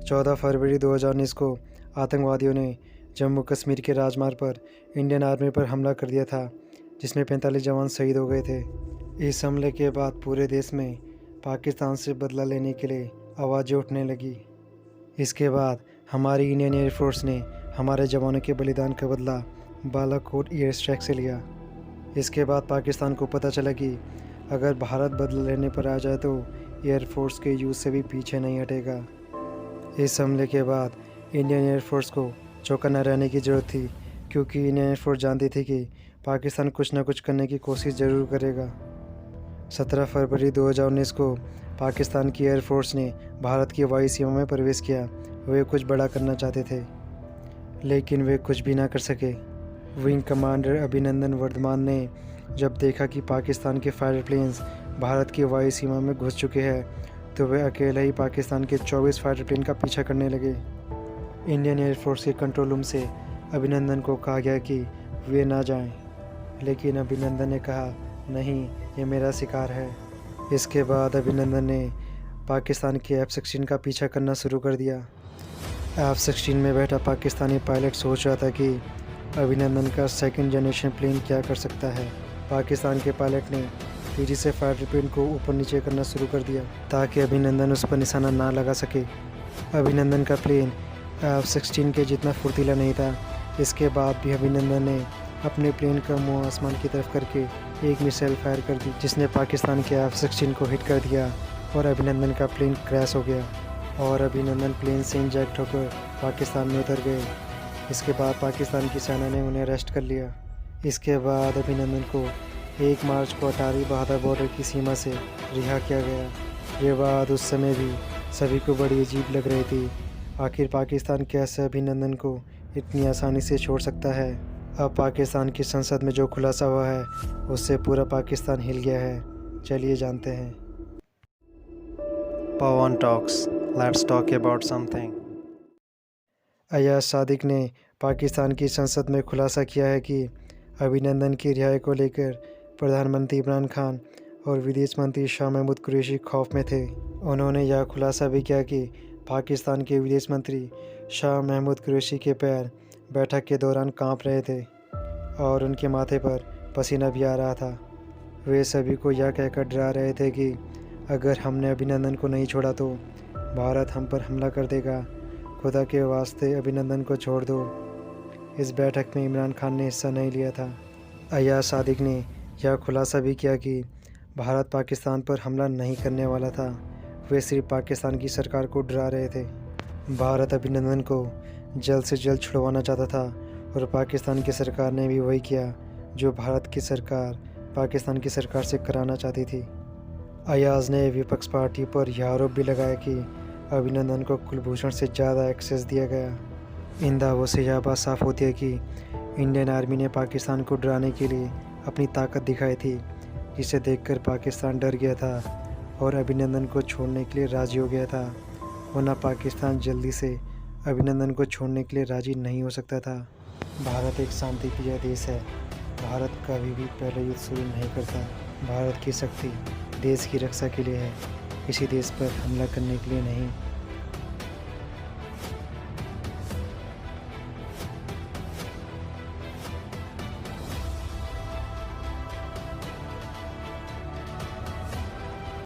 14 फरवरी 2019 को आतंकवादियों ने जम्मू कश्मीर के राजमार्ग पर इंडियन आर्मी पर हमला कर दिया था, जिसमें 45 जवान शहीद हो गए थे। इस हमले के बाद पूरे देश में पाकिस्तान से बदला लेने के लिए आवाज़ें उठने लगी। इसके बाद हमारी इंडियन एयरफोर्स ने हमारे जवानों के बलिदान का बदला बालाकोट एयर स्ट्राइक से लिया। इसके बाद पाकिस्तान को पता चला कि अगर भारत बदला लेने पर आ जाए तो एयरफोर्स के यूज़ से भी पीछे नहीं हटेगा। इस हमले के बाद इंडियन एयरफोर्स को चौकन्ना रहने की ज़रूरत थी, क्योंकि इंडियन एयरफोर्स जानती थी कि पाकिस्तान कुछ न कुछ करने की कोशिश ज़रूर करेगा। 17 फरवरी 2019 को पाकिस्तान की एयरफोर्स ने भारत की वायु सीमा में प्रवेश किया। वे कुछ बड़ा करना चाहते थे, लेकिन वे कुछ भी ना कर सके। विंग कमांडर अभिनंदन वर्धमान ने जब देखा कि पाकिस्तान के फाइटर प्लेन्स भारत की वायु सीमा में घुस चुके हैं, तो वे अकेले ही पाकिस्तान के 24 फाइटर प्लेन का पीछा करने लगे। इंडियन एयरफोर्स के कंट्रोल रूम से अभिनंदन को कहा गया कि वे ना जाएं, लेकिन अभिनंदन ने कहा, नहीं, ये मेरा शिकार है। इसके बाद अभिनंदन ने पाकिस्तान के F-16 का पीछा करना शुरू कर दिया। F-16 में बैठा पाकिस्तानी पायलट सोच रहा था कि अभिनंदन का सेकंड जनरेशन प्लेन क्या कर सकता है। पाकिस्तान के पायलट ने तेज़ी से फाइटर प्लेन को ऊपर नीचे करना शुरू कर दिया ताकि अभिनंदन उस पर निशाना ना लगा सके। अभिनंदन का प्लेन F-16 के जितना फुर्तीला नहीं था। इसके बाद भी अभिनंदन ने अपने प्लेन का मुंह आसमान की तरफ करके एक मिसाइल फायर कर दी, जिसने पाकिस्तान के F-16 को हिट कर दिया और अभिनंदन का प्लेन क्रैश हो गया और अभिनंदन प्लेन से इंजेक्ट होकर पाकिस्तान में उतर गए। इसके बाद पाकिस्तान की सेना ने उन्हें अरेस्ट कर लिया। इसके बाद अभिनंदन को 1 मार्च को अटारी बहादुर बॉर्डर की सीमा से रिहा किया गया। ये बात उस समय भी सभी को बड़ी अजीब लग रही थी। आखिर पाकिस्तान कैसे अभिनंदन को इतनी आसानी से छोड़ सकता है। अब पाकिस्तान की संसद में जो खुलासा हुआ है, उससे पूरा पाकिस्तान हिल गया है। चलिए जानते हैं। Pawan talks, let's talk about something. Ayaz Sadiq ने पाकिस्तान की संसद में खुलासा किया है कि अभिनंदन की रिहाई को लेकर प्रधानमंत्री इमरान खान और विदेश मंत्री शाह महमूद कुरैशी खौफ में थे। उन्होंने यह खुलासा भी किया कि पाकिस्तान के विदेश मंत्री शाह महमूद कुरैशी के पैर बैठक के दौरान कांप रहे थे और उनके माथे पर पसीना भी आ रहा था। वे सभी को यह कहकर डरा रहे थे कि अगर हमने अभिनंदन को नहीं छोड़ा तो भारत हम पर हमला कर देगा। खुदा के वास्ते अभिनंदन को छोड़ दो। इस बैठक में इमरान खान ने हिस्सा नहीं लिया था। अयाज सादिक ने यह खुलासा भी किया कि भारत पाकिस्तान पर हमला नहीं करने वाला था। वे सिर्फ पाकिस्तान की सरकार को डरा रहे थे। भारत अभिनंदन को जल्द से जल्द छुड़वाना चाहता था और पाकिस्तान की सरकार ने भी वही किया जो भारत की सरकार पाकिस्तान की सरकार से कराना चाहती थी। अयाज ने विपक्ष पार्टी पर यह आरोप भी लगाया कि अभिनंदन को कुलभूषण से ज़्यादा एक्सेस दिया गया। इन दावों से यह बात साफ होती है कि इंडियन आर्मी ने पाकिस्तान को डराने के लिए अपनी ताकत दिखाई थी, जिसे देखकर पाकिस्तान डर गया था और अभिनंदन को छोड़ने के लिए राज़ी हो गया था। वरना पाकिस्तान जल्दी से अभिनंदन को छोड़ने के लिए राज़ी नहीं हो सकता था। भारत एक शांति प्रिय देश है। भारत कभी भी पहले युद्ध शुरू नहीं करता। भारत की शक्ति देश की रक्षा के लिए है, किसी देश पर हमला करने के लिए नहीं।